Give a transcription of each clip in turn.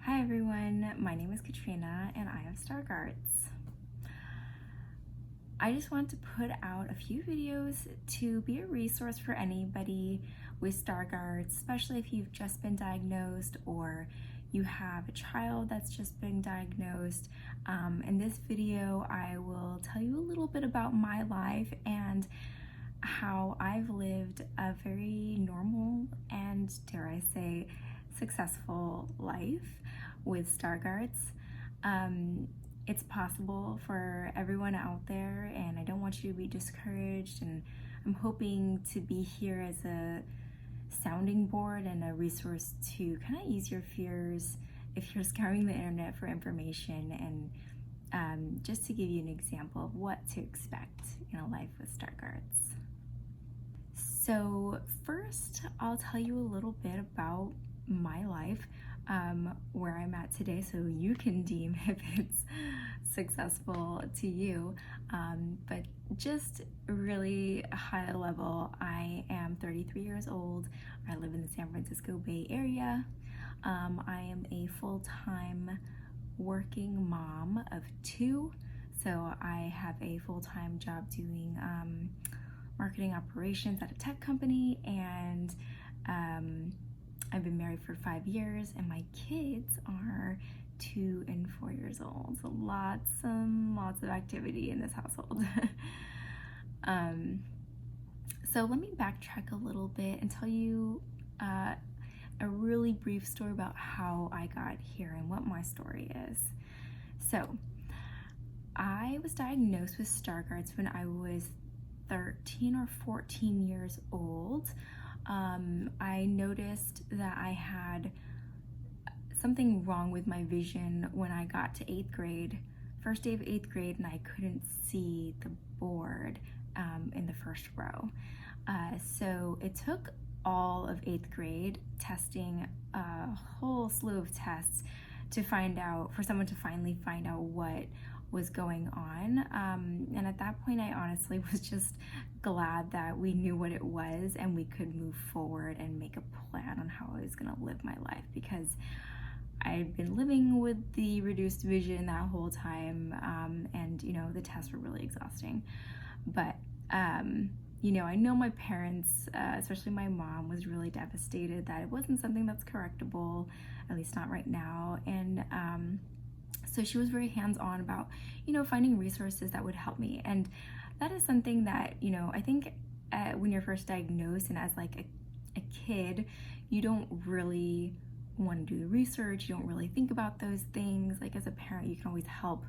Hi everyone, my name is Katrina and I have Stargardts. I just want to put out a few videos to be a resource for anybody with Stargardts, especially if you've just been diagnosed or you have a child that's just been diagnosed. In this video, I will tell you a little bit about my life and how I've lived a very normal and, dare I say, successful life with Stargardts. It's possible for everyone out there, and I don't want you to be discouraged, and I'm hoping to be here as a sounding board and a resource to kind of ease your fears if you're scouring the internet for information, and just to give you an example of what to expect in a life with Stargardts. So first, I'll tell you a little bit about my life, where I'm at today, so you can deem if it's successful to you. But just really high level, I am 33 years old. I live in the San Francisco Bay Area. I am a full-time working mom of two, so I have a full-time job doing marketing operations at a tech company, and I've been married for 5 years, and my kids are 2 and 4 years old. So lots and lots of activity in this household. So let me backtrack a little bit and tell you a really brief story about how I got here and what my story is. So I was diagnosed with Stargardts when I was 13 or 14 years old. I noticed that I had something wrong with my vision when I got to 8th grade, first day of 8th grade, and I couldn't see the board in the first row. So it took all of 8th grade testing, a whole slew of tests to find out, for someone to finally find out what was going on, and at that point I honestly was just glad that we knew what it was and we could move forward and make a plan on how I was going to live my life, because I'd been living with the reduced vision that whole time, and the tests were really exhausting. But I know my parents, especially my mom, was really devastated that it wasn't something that's correctable, at least not right now, and so she was very hands-on about, finding resources that would help me. And that is something that, I think when you're first diagnosed and as like a kid, you don't really want to do the research. You don't really think about those things. Like as a parent, you can always help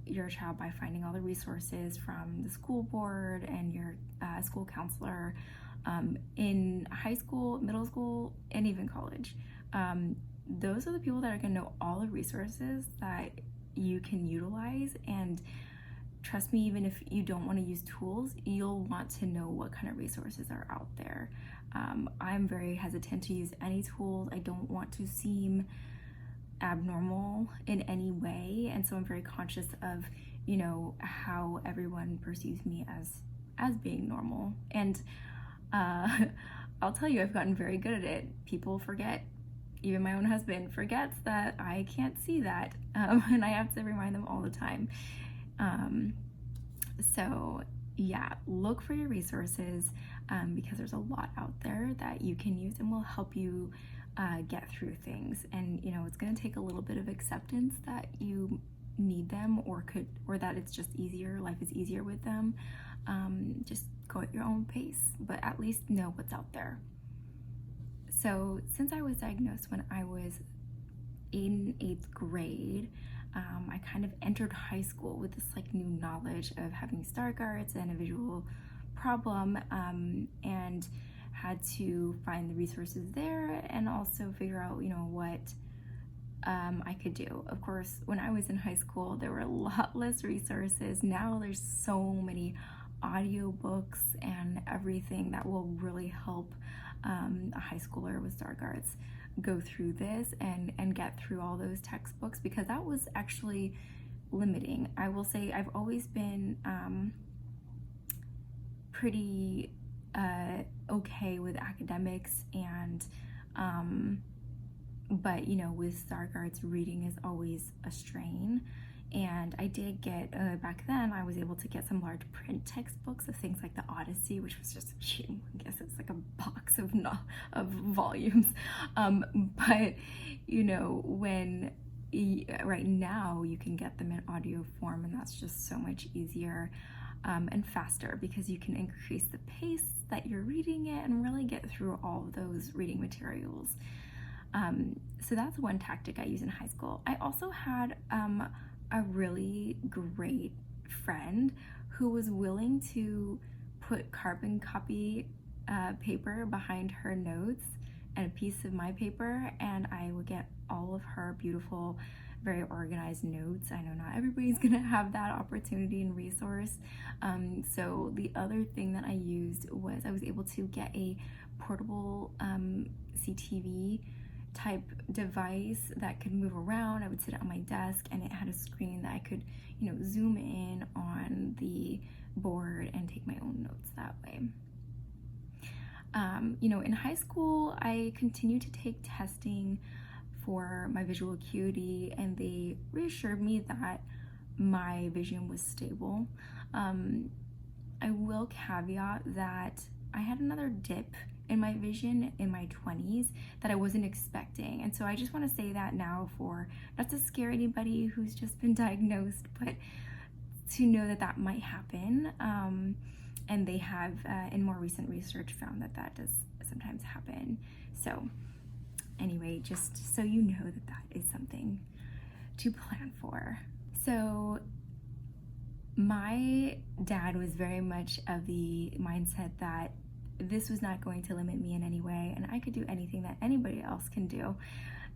your child by finding all the resources from the school board and your school counselor in high school, middle school, and even college. Those are the people that are going to know all the resources that you can utilize, and trust me, even if you don't want to use tools, you'll want to know what kind of resources are out there. I'm very hesitant to use any tools. I don't want to seem abnormal in any way, and so I'm very conscious of how everyone perceives me as being normal. And I'll tell you, I've gotten very good at it. People forget. Even my own husband forgets that I can't see that, and I have to remind them all the time. So yeah, look for your resources, because there's a lot out there that you can use and will help you get through things. And it's going to take a little bit of acceptance that you need them, or that it's just easier. Life is easier with them. Just go at your own pace, but at least know what's out there. So since I was diagnosed when I was in 8th grade, I kind of entered high school with this new knowledge of having Stargardts and a visual problem, and had to find the resources there and also figure out what I could do. Of course, when I was in high school, there were a lot less resources. Now there's so many audiobooks and everything that will really help a high schooler with Stargardts go through this and get through all those textbooks, because that was actually limiting. I will say I've always been pretty okay with academics and but with Stargardts, reading is always a strain. And I did get, back then, I was able to get some large print textbooks of things like the Odyssey, which was just huge. I guess it's like a box of volumes. But, when right now you can get them in audio form, and that's just so much easier and faster, because you can increase the pace that you're reading it and really get through all of those reading materials. So that's one tactic I use in high school. I also had a really great friend who was willing to put carbon copy paper behind her notes and a piece of my paper, and I would get all of her beautiful, very organized notes. I know not everybody's gonna have that opportunity and resource. So the other thing that I used was I was able to get a portable CTV type device that could move around. I would sit on my desk, and it had a screen that I could, zoom in on the board and take my own notes that way. In high school, I continued to take testing for my visual acuity, and they reassured me that my vision was stable. I will caveat that I had another dip in my vision in my 20s that I wasn't expecting. And so I just want to say that now, for not to scare anybody who's just been diagnosed, but to know that that might happen. And they have, in more recent research, found that that does sometimes happen. So anyway, just so you know that that is something to plan for. So my dad was very much of the mindset that this was not going to limit me in any way, and I could do anything that anybody else can do.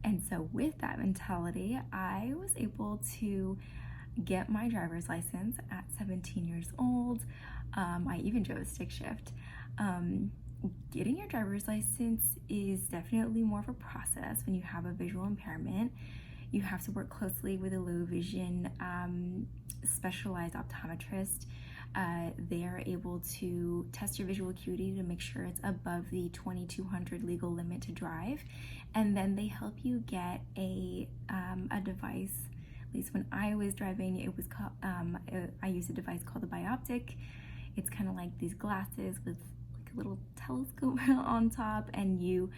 And so with that mentality, I was able to get my driver's license at 17 years old. I even drove a stick shift. Getting your driver's license is definitely more of a process when you have a visual impairment. You have to work closely with a low vision specialized optometrist. They are able to test your visual acuity to make sure it's above the 2200 legal limit to drive, and then they help you get a device. At least when I was driving, it was called, I used a device called the bioptic. It's kind of like these glasses with like a little telescope on top, and you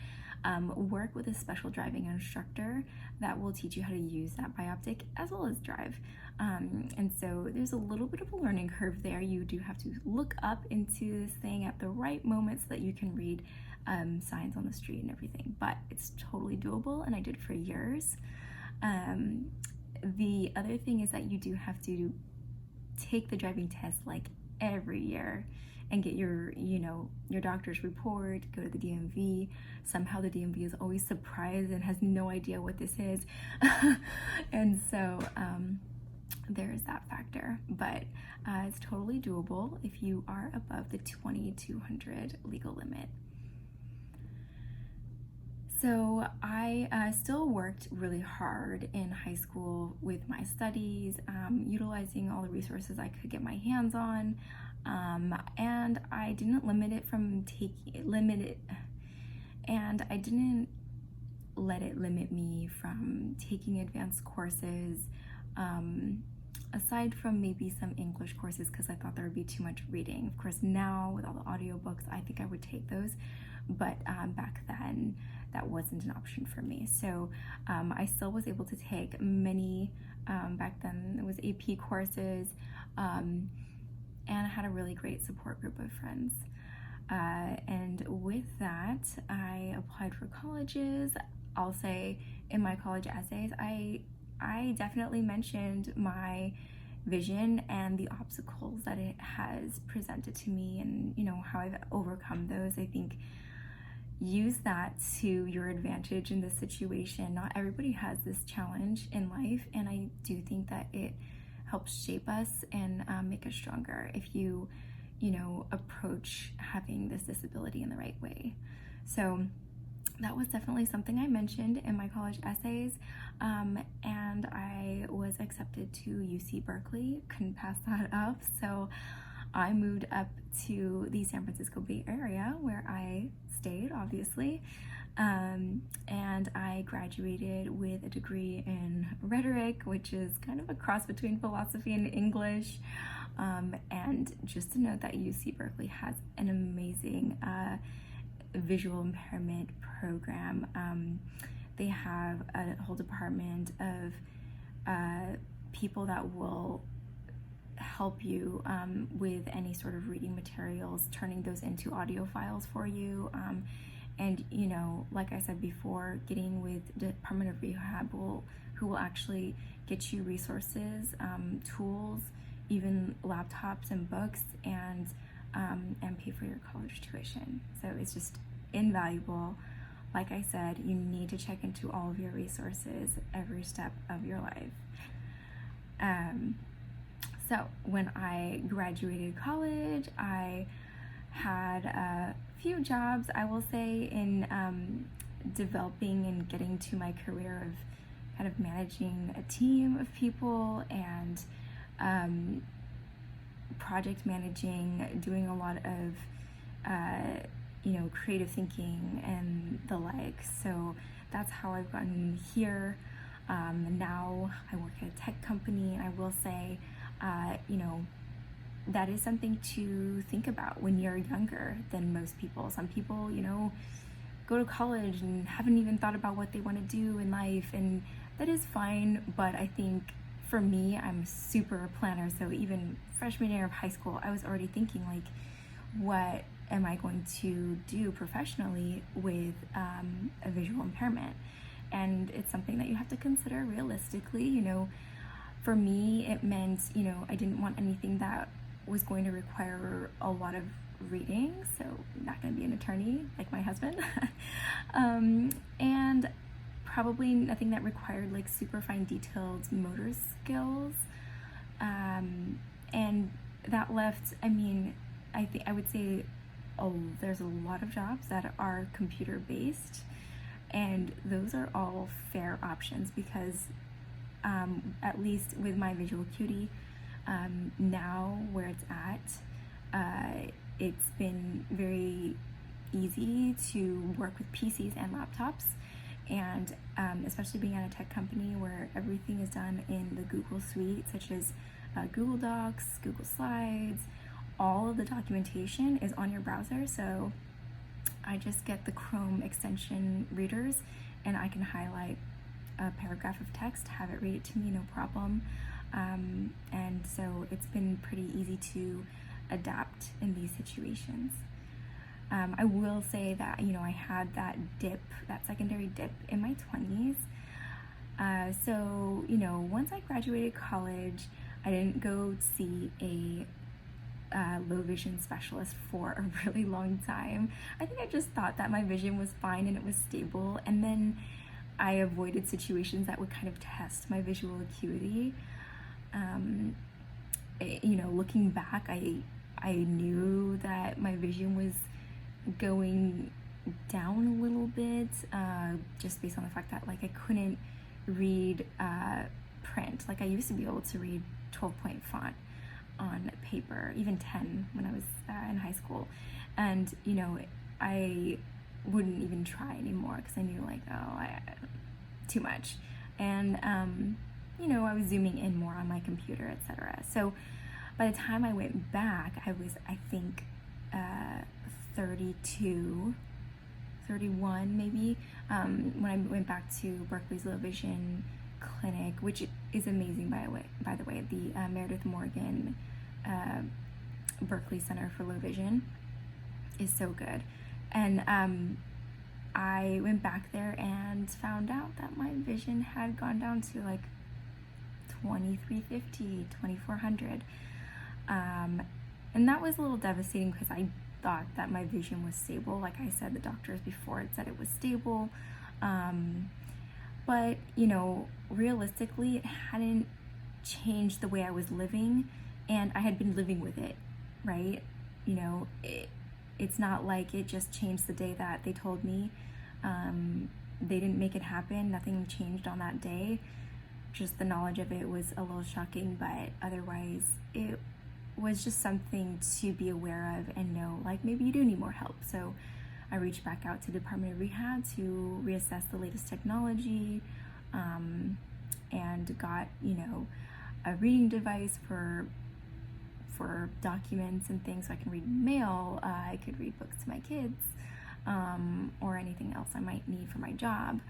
work with a special driving instructor that will teach you how to use that bioptic as well as drive. And so there's a little bit of a learning curve there. You do have to look up into this thing at the right moment so that you can read signs on the street and everything, but it's totally doable, and I did for years. The other thing is that you do have to take the driving test like every year and get your doctor's report, go to the DMV. Somehow the DMV is always surprised and has no idea what this is. And so there is that factor, but it's totally doable if you are above the 2200 legal limit. So I still worked really hard in high school with my studies, utilizing all the resources I could get my hands on, and I didn't I didn't let it limit me from taking advanced courses, aside from maybe some English courses, because I thought there would be too much reading. Of course, now with all the audiobooks, I think I would take those, but back then that wasn't an option for me. So I still was able to take many, back then it was AP courses, and I had a really great support group of friends. And with that, I applied for colleges. I'll say in my college essays, I definitely mentioned my vision and the obstacles that it has presented to me, and how I've overcome those. I think use that to your advantage in this situation. Not everybody has this challenge in life, and I do think that it helps shape us and make us stronger if you approach having this disability in the right way. So that was definitely something I mentioned in my college essays, and I was accepted to UC Berkeley. Couldn't pass that up, so I moved up to the San Francisco Bay Area, where I stayed, obviously, And I graduated with a degree in rhetoric, which is kind of a cross between philosophy and English. And just to note that UC Berkeley has an amazing visual impairment program. They have a whole department of people that will help you with any sort of reading materials, turning those into audio files for you. And like I said before, getting with the Department of Rehab who will actually get you resources, tools, even laptops and books, and pay for your college tuition. So it's just invaluable. Like I said, you need to check into all of your resources every step of your life. So when I graduated college, I had a few jobs, I will say, in developing and getting to my career of kind of managing a team of people and project managing, doing a lot of creative thinking and the like. So that's how I've gotten here. Now I work at a tech company, and I will say, that is something to think about when you're younger than most people. Some people, go to college and haven't even thought about what they want to do in life, and that is fine. But I think for me, I'm super planner. So even freshman year of high school, I was already thinking, like, what am I going to do professionally with a visual impairment? And it's something that you have to consider realistically. For me, it meant, I didn't want anything that was going to require a lot of reading, so I'm not going to be an attorney like my husband. And probably nothing that required like super fine detailed motor skills. And that left, I would say there's a lot of jobs that are computer based, and those are all fair options because at least with my visual acuity, now where it's at, it's been very easy to work with PCs and laptops, and especially being at a tech company where everything is done in the Google suite, such as Google Docs, Google Slides. All of the documentation is on your browser, so I just get the Chrome extension readers and I can highlight a paragraph of text, have it read it to me, no problem. And so it's been pretty easy to adapt in these situations. I will say that, I had that secondary dip in my 20s. So, once I graduated college, I didn't go see a low vision specialist for a really long time. I think I just thought that my vision was fine and it was stable, and then I avoided situations that would kind of test my visual acuity. Looking back, I knew that my vision was going down a little bit, just based on the fact that I couldn't read print. I used to be able to read 12-point font on paper, even 10 when I was in high school, and I wouldn't even try anymore because I knew too much, and I was zooming in more on my computer, etc. So by the time I went back, I was, I think, 32, 31 maybe, when I went back to Berkeley's low vision clinic, which is amazing, by the way, the Meredith Morgan Berkeley Center for Low Vision is so good. And I went back there and found out that my vision had gone down to 2350, 2400. And that was a little devastating because I thought that my vision was stable. Like I said, the doctors before it said it was stable. But, realistically, it hadn't changed the way I was living, and I had been living with it, right? It's not like it just changed the day that they told me. They didn't make it happen. Nothing changed on that day. Just the knowledge of it was a little shocking, but otherwise it was just something to be aware of and know, maybe you do need more help. So I reached back out to the Department of Rehab to reassess the latest technology, and got, a reading device for documents and things so I can read mail. I could read books to my kids, or anything else I might need for my job.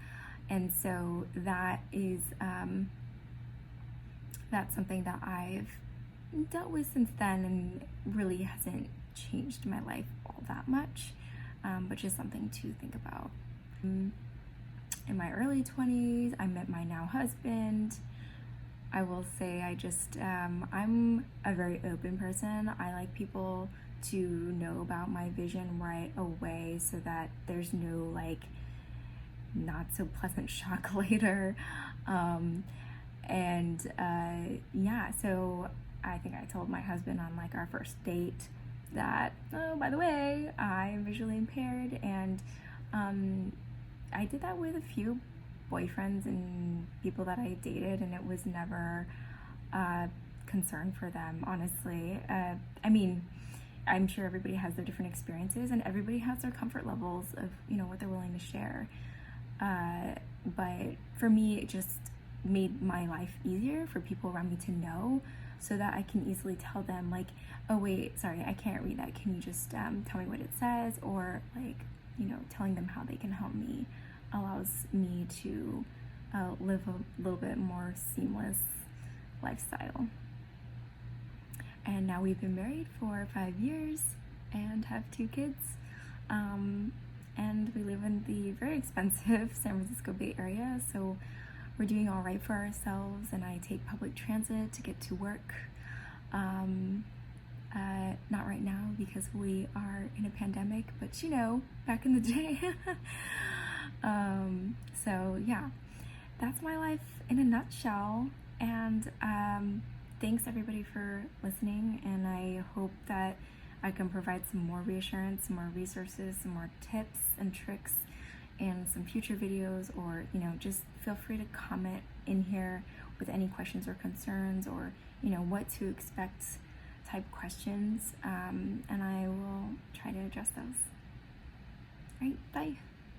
And so that is that's something that I've dealt with since then, and really hasn't changed my life all that much, but just something to think about. In my early 20s, I met my now husband. I will say I'm a very open person. I like people to know about my vision right away so that there's no not so pleasant shock later. So I think I told my husband on our first date that, oh, by the way, I'm visually impaired, and I did that with a few boyfriends and people that I dated, and it was never a concern for them, honestly. I'm sure everybody has their different experiences, and everybody has their comfort levels of what they're willing to share. But for me, it just made my life easier for people around me to know, so that I can easily tell them oh wait, sorry, I can't read that, can you just tell me what it says, or telling them how they can help me allows me to live a little bit more seamless lifestyle. And now we've been married for 5 years and have 2 kids, and we live in the very expensive San Francisco Bay Area, so we're doing all right for ourselves, and I take public transit to get to work. Not right now because we are in a pandemic, but back in the day. So yeah, that's my life in a nutshell, and thanks everybody for listening, and I hope that I can provide some more reassurance, some more resources, some more tips and tricks in some future videos, or just feel free to comment in here with any questions or concerns, or what to expect type questions, and I will try to address those. All right, bye.